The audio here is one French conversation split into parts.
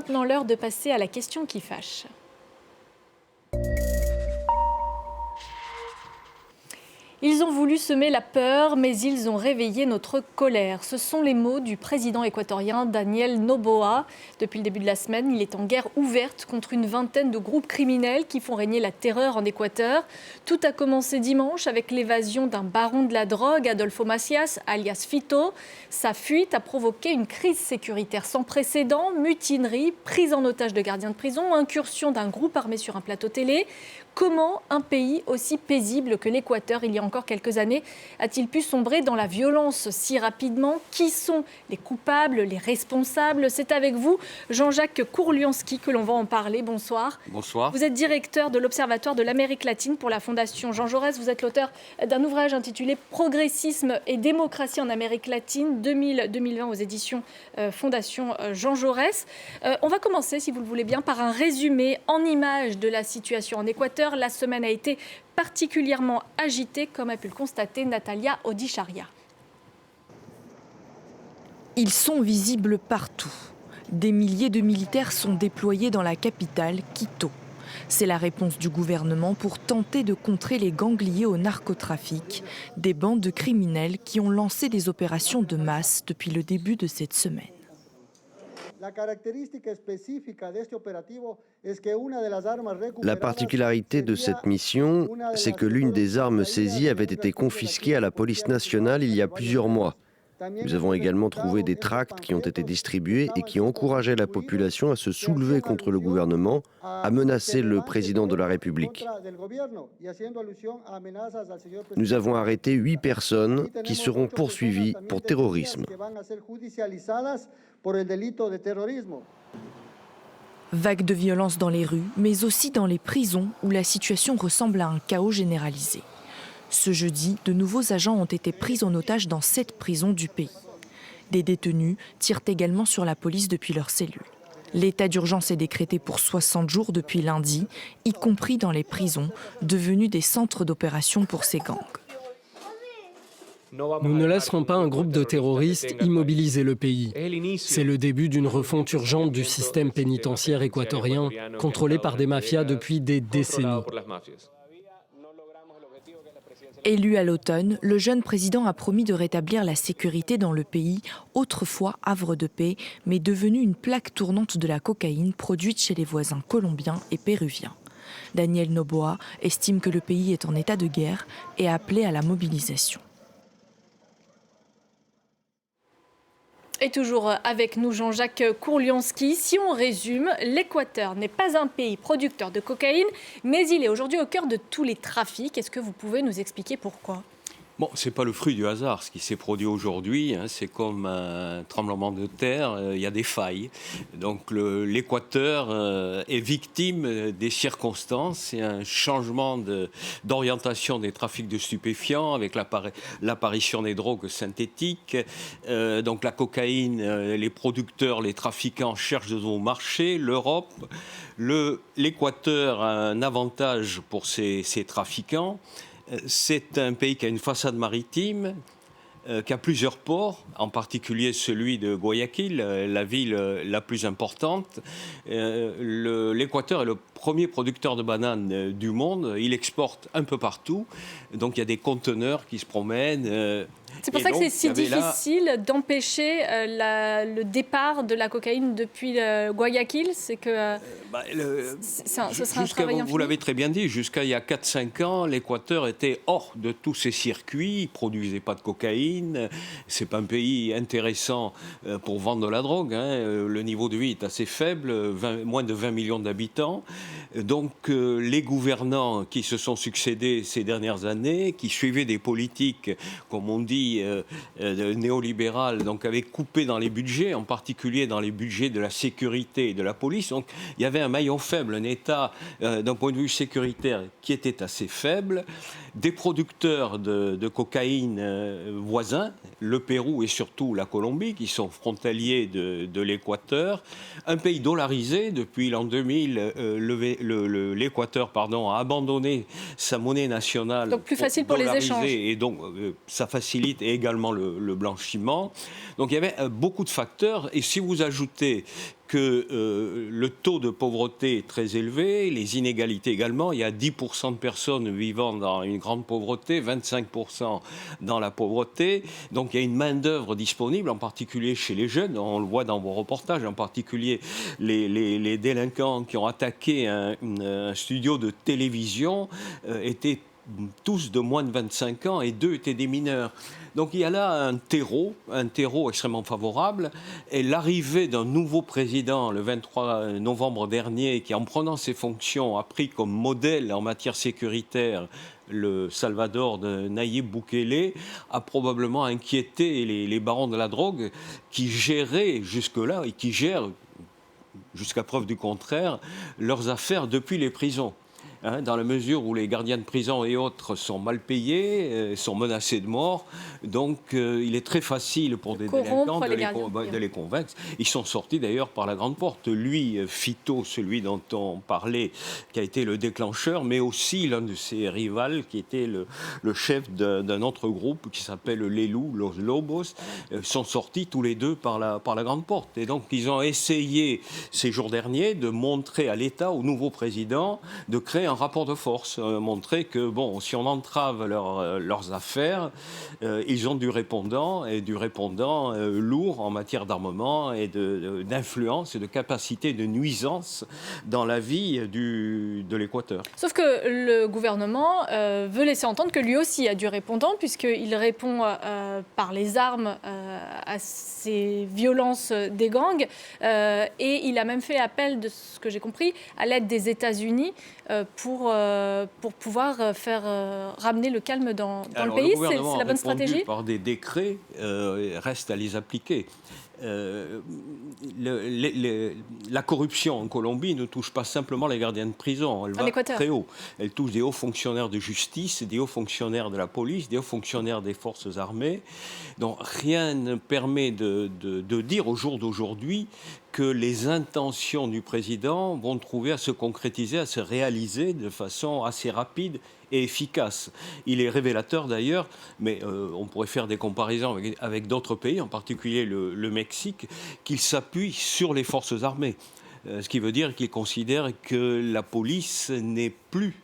maintenant l'heure de passer à la question qui fâche. Ils ont voulu semer la peur, mais ils ont réveillé notre colère. Ce sont les mots du président équatorien Daniel Noboa. Depuis le début de la semaine, il est en guerre ouverte contre une vingtaine de groupes criminels qui font régner la terreur en Équateur. Tout a commencé dimanche avec l'évasion d'un baron de la drogue, Adolfo Macias, alias Fito. Sa fuite a provoqué une crise sécuritaire sans précédent, mutinerie, prise en otage de gardiens de prison, incursion d'un groupe armé sur un plateau télé. Comment un pays aussi paisible que l'Équateur, il y a encore quelques années, a-t-il pu sombrer dans la violence si rapidement? Qui sont les coupables, les responsables? C'est avec vous, Jean-Jacques Kourlianski, que l'on va en parler. Bonsoir. Bonsoir. Vous êtes directeur de l'Observatoire de l'Amérique latine pour la Fondation Jean Jaurès. Vous êtes l'auteur d'un ouvrage intitulé « Progressisme et démocratie en Amérique latine 2000-2020 » aux éditions Fondation Jean Jaurès. On va commencer, si vous le voulez bien, par un résumé en images de la situation en Équateur. La semaine a été particulièrement agitée, comme a pu le constater Natalia Odicharia. Ils sont visibles partout. Des milliers de militaires sont déployés dans la capitale, Quito. C'est la réponse du gouvernement pour tenter de contrer les gangs liés au narcotrafic, des bandes de criminels qui ont lancé des opérations de masse depuis le début de cette semaine. La particularité de cette mission, c'est que l'une des armes saisies avait été confisquée à la police nationale il y a plusieurs mois. Nous avons également trouvé des tracts qui ont été distribués et qui encourageaient la population à se soulever contre le gouvernement, à menacer le président de la République. Nous avons arrêté 8 personnes qui seront poursuivies pour terrorisme. Vague de violence dans les rues, mais aussi dans les prisons où la situation ressemble à un chaos généralisé. Ce jeudi, de nouveaux agents ont été pris en otage dans 7 prisons du pays. Des détenus tirent également sur la police depuis leurs cellules. L'état d'urgence est décrété pour 60 jours depuis lundi, y compris dans les prisons, devenues des centres d'opération pour ces gangs. Nous ne laisserons pas un groupe de terroristes immobiliser le pays. C'est le début d'une refonte urgente du système pénitentiaire équatorien, contrôlé par des mafias depuis des décennies. Élu à l'automne, le jeune président a promis de rétablir la sécurité dans le pays, autrefois havre de paix, mais devenu une plaque tournante de la cocaïne produite chez les voisins colombiens et péruviens. Daniel Noboa estime que le pays est en état de guerre et a appelé à la mobilisation. Et toujours avec nous Jean-Jacques Kourlianski. Si on résume, l'Équateur n'est pas un pays producteur de cocaïne, mais il est aujourd'hui au cœur de tous les trafics. Est-ce que vous pouvez nous expliquer pourquoi ? Bon, ce n'est pas le fruit du hasard, ce qui s'est produit aujourd'hui. C'est comme un tremblement de terre, il y a des failles. Donc l'Équateur est victime des circonstances. C'est un changement d'orientation des trafics de stupéfiants avec l'apparition des drogues synthétiques. Donc la cocaïne, les producteurs, les trafiquants cherchent de nouveaux marchés. L'Europe, l'Équateur a un avantage pour ces trafiquants. C'est un pays qui a une façade maritime, qui a plusieurs ports, en particulier celui de Guayaquil, la ville la plus importante. L'Équateur est le premier producteur de bananes du monde. Il exporte un peu partout. Donc il y a des conteneurs qui se promènent. C'est pour ça que c'est si difficile d'empêcher le départ de la cocaïne depuis Guayaquil. C'est que ce sera un travail infini. Vous l'avez très bien dit, jusqu'à il y a 4-5 ans, l'Équateur était hors de tous ces circuits. Il ne produisait pas de cocaïne. Ce n'est pas un pays intéressant pour vendre de la drogue. Le niveau de vie est assez faible, moins de 20 millions d'habitants. Donc les gouvernants qui se sont succédés ces dernières années, qui suivaient des politiques, comme on dit, néolibérales, donc avaient coupé dans les budgets, en particulier dans les budgets de la sécurité et de la police. Donc il y avait un maillon faible, un État d'un point de vue sécuritaire qui était assez faible. Des producteurs de cocaïne voisins, le Pérou et surtout la Colombie, qui sont frontaliers de l'Équateur. Un pays dollarisé. Depuis l'an 2000, l'Équateur a abandonné sa monnaie nationale. Donc plus facile pour les échanges. Et donc ça facilite également le blanchiment. Donc il y avait beaucoup de facteurs. Et si vous ajoutez que le taux de pauvreté est très élevé, les inégalités également. Il y a 10% de personnes vivant dans une grande pauvreté, 25% dans la pauvreté. Donc il y a une main-d'œuvre disponible, en particulier chez les jeunes. On le voit dans vos reportages, en particulier les délinquants qui ont attaqué un studio de télévision étaient tous de moins de 25 ans et 2 étaient des mineurs. Donc il y a là un terreau extrêmement favorable. Et l'arrivée d'un nouveau président le 23 novembre dernier, qui en prenant ses fonctions a pris comme modèle en matière sécuritaire le Salvador de Nayib Bukele, a probablement inquiété les barons de la drogue qui géraient jusque-là et qui gèrent, jusqu'à preuve du contraire, leurs affaires depuis les prisons. Dans la mesure où les gardiens de prison et autres sont mal payés, sont menacés de mort. Donc il est très facile pour des délinquants de les convaincre. Ils sont sortis d'ailleurs par la grande porte. Lui, Fito, celui dont on parlait, qui a été le déclencheur, mais aussi l'un de ses rivales, qui était le chef d'un autre groupe qui s'appelle les Loups, Los Lobos, sont sortis tous les deux par la grande porte. Et donc ils ont essayé ces jours derniers de montrer à l'État, au nouveau président, de créer un rapport de force, montrer que bon, si on entrave leurs affaires, ils ont du répondant lourd en matière d'armement et d'influence et de capacité de nuisance dans la vie de l'Équateur. Sauf que le gouvernement veut laisser entendre que lui aussi a du répondant, puisqu'il répond par les armes à ces violences des gangs, et il a même fait appel, de ce que j'ai compris, à l'aide des États-Unis pour pouvoir faire ramener le calme dans le pays. C'est la bonne stratégie ? Par des décrets, reste à les appliquer. La corruption en Colombie ne touche pas simplement les gardiens de prison, elle va très haut. Elle touche des hauts fonctionnaires de justice, des hauts fonctionnaires de la police, des hauts fonctionnaires des forces armées. Donc rien ne permet de dire au jour d'aujourd'hui que les intentions du président vont trouver à se concrétiser, à se réaliser de façon assez rapide et efficace. Il est révélateur d'ailleurs, mais on pourrait faire des comparaisons avec d'autres pays, en particulier le Mexique, qu'il s'appuie sur les forces armées. Ce qui veut dire qu'il considère que la police n'est plus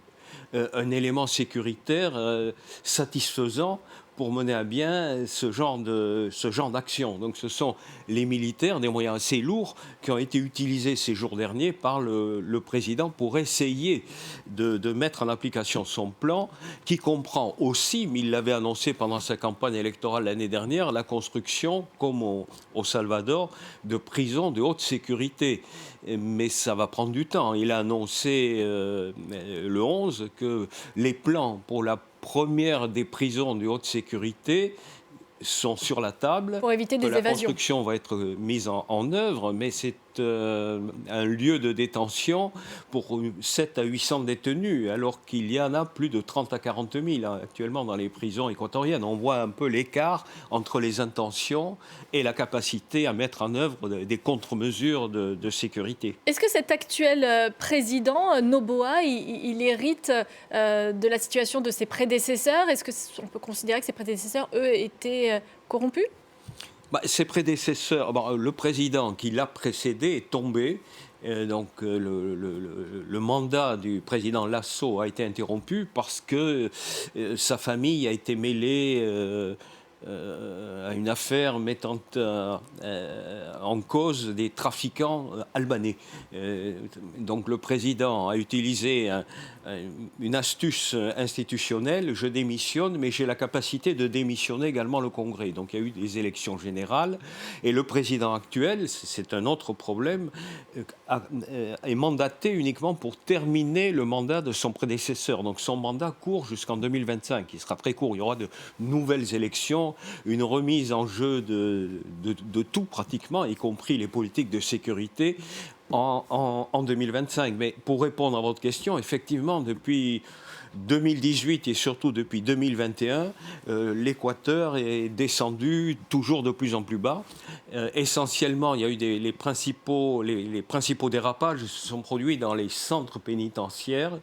un élément sécuritaire satisfaisant pour mener à bien ce genre d'action. Donc ce sont les militaires, des moyens assez lourds, qui ont été utilisés ces jours derniers par le président pour essayer de mettre en application son plan, qui comprend aussi, mais il l'avait annoncé pendant sa campagne électorale l'année dernière, la construction, comme au Salvador, de prisons de haute sécurité. Mais ça va prendre du temps. Il a annoncé le 11 que les plans pour la première des prisons de haute sécurité sont sur la table. Pour éviter des évasions. La construction va être mise en œuvre, mais c'est un lieu de détention pour 7 à 800 détenus, alors qu'il y en a plus de 30 à 40 000 actuellement dans les prisons équatoriennes. On voit un peu l'écart entre les intentions et la capacité à mettre en œuvre des contre-mesures de sécurité. Est-ce que cet actuel président, Noboa, il hérite de la situation de ses prédécesseurs ? Est-ce qu'on peut considérer que ses prédécesseurs, eux, étaient corrompus ? Ses prédécesseurs, le président qui l'a précédé est tombé. Donc le mandat du président Lasso a été interrompu parce que sa famille a été mêlée à une affaire mettant en cause des trafiquants albanais. Donc le président a utilisé une astuce institutionnelle, je démissionne, mais j'ai la capacité de démissionner également le Congrès. Donc il y a eu des élections générales, et le président actuel, c'est un autre problème, est mandaté uniquement pour terminer le mandat de son prédécesseur. Donc son mandat court jusqu'en 2025, il sera très court, il y aura de nouvelles élections, une remise en jeu de tout pratiquement, y compris les politiques de sécurité, en 2025. Mais pour répondre à votre question, effectivement, depuis 2018 et surtout depuis 2021, l'Équateur est descendu toujours de plus en plus bas. Essentiellement, il y a eu les principaux dérapages se sont produits dans les centres pénitentiaires,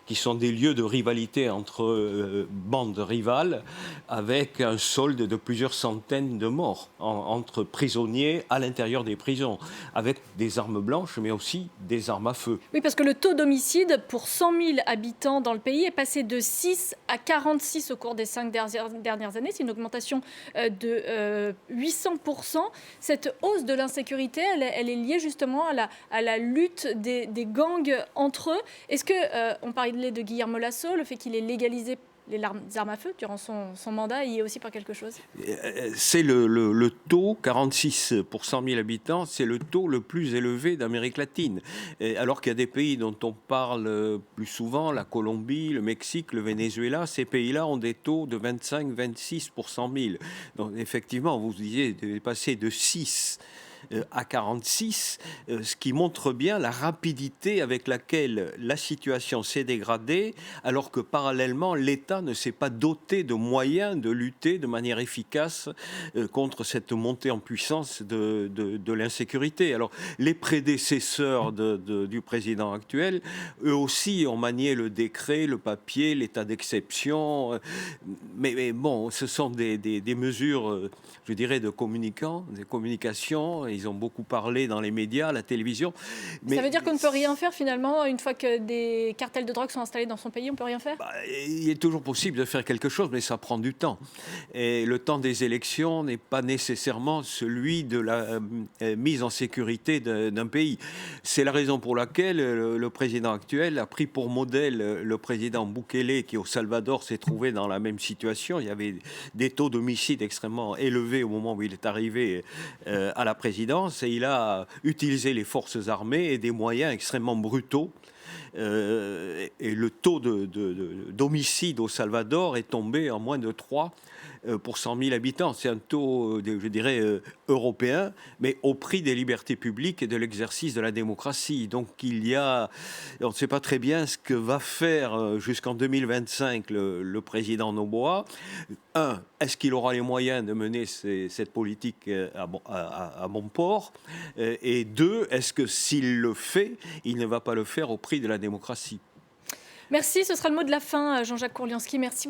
qui sont des lieux de rivalité entre bandes rivales, avec un solde de plusieurs centaines de morts entre prisonniers à l'intérieur des prisons, avec des armes blanches, mais aussi des armes à feu. Oui, parce que le taux d'homicide pour 100 000 habitants dans le pays est passé de 6 à 46 au cours des 5 dernières années. C'est une augmentation de 800%. Cette hausse de l'insécurité, elle est liée justement à la lutte des gangs entre eux. Est-ce que, on parlait de Guillermo Lasso, le fait qu'il ait légalisé les armes à feu durant son mandat, y est aussi par quelque chose? C'est le taux, 46 pour 100 000 habitants, c'est le taux le plus élevé d'Amérique latine. Alors qu'il y a des pays dont on parle plus souvent, la Colombie, le Mexique, le Venezuela, ces pays-là ont des taux de 25-26 pour 100 000. Donc effectivement, vous disiez de passer de 6 à 46, ce qui montre bien la rapidité avec laquelle la situation s'est dégradée, alors que parallèlement, l'État ne s'est pas doté de moyens de lutter de manière efficace contre cette montée en puissance de l'insécurité. Alors, les prédécesseurs du président actuel, eux aussi ont manié le décret, le papier, l'état d'exception, mais bon, ce sont des mesures, je dirais, de communication. Ils ont beaucoup parlé dans les médias, à la télévision. Mais ça veut dire qu'on ne peut rien faire finalement, une fois que des cartels de drogue sont installés dans son pays, on ne peut rien faire? Il est toujours possible de faire quelque chose, mais ça prend du temps. Et le temps des élections n'est pas nécessairement celui de la mise en sécurité d'un pays. C'est la raison pour laquelle le président actuel a pris pour modèle le président Bukele, qui au Salvador s'est trouvé dans la même situation. Il y avait des taux d'homicide extrêmement élevés au moment où il est arrivé à la présidence, et il a utilisé les forces armées et des moyens extrêmement brutaux. Et le taux d'homicide au Salvador est tombé en moins de 3 pour 100 000 habitants. C'est un taux, je dirais, européen, mais au prix des libertés publiques et de l'exercice de la démocratie. Donc on ne sait pas très bien ce que va faire jusqu'en 2025 le président Noboa. Est-ce qu'il aura les moyens de mener cette politique à bon port? Et 2, est-ce que s'il le fait, il ne va pas le faire au prix de la démocratie? Merci, ce sera le mot de la fin, Jean-Jacques Kourlianski. Merci beaucoup.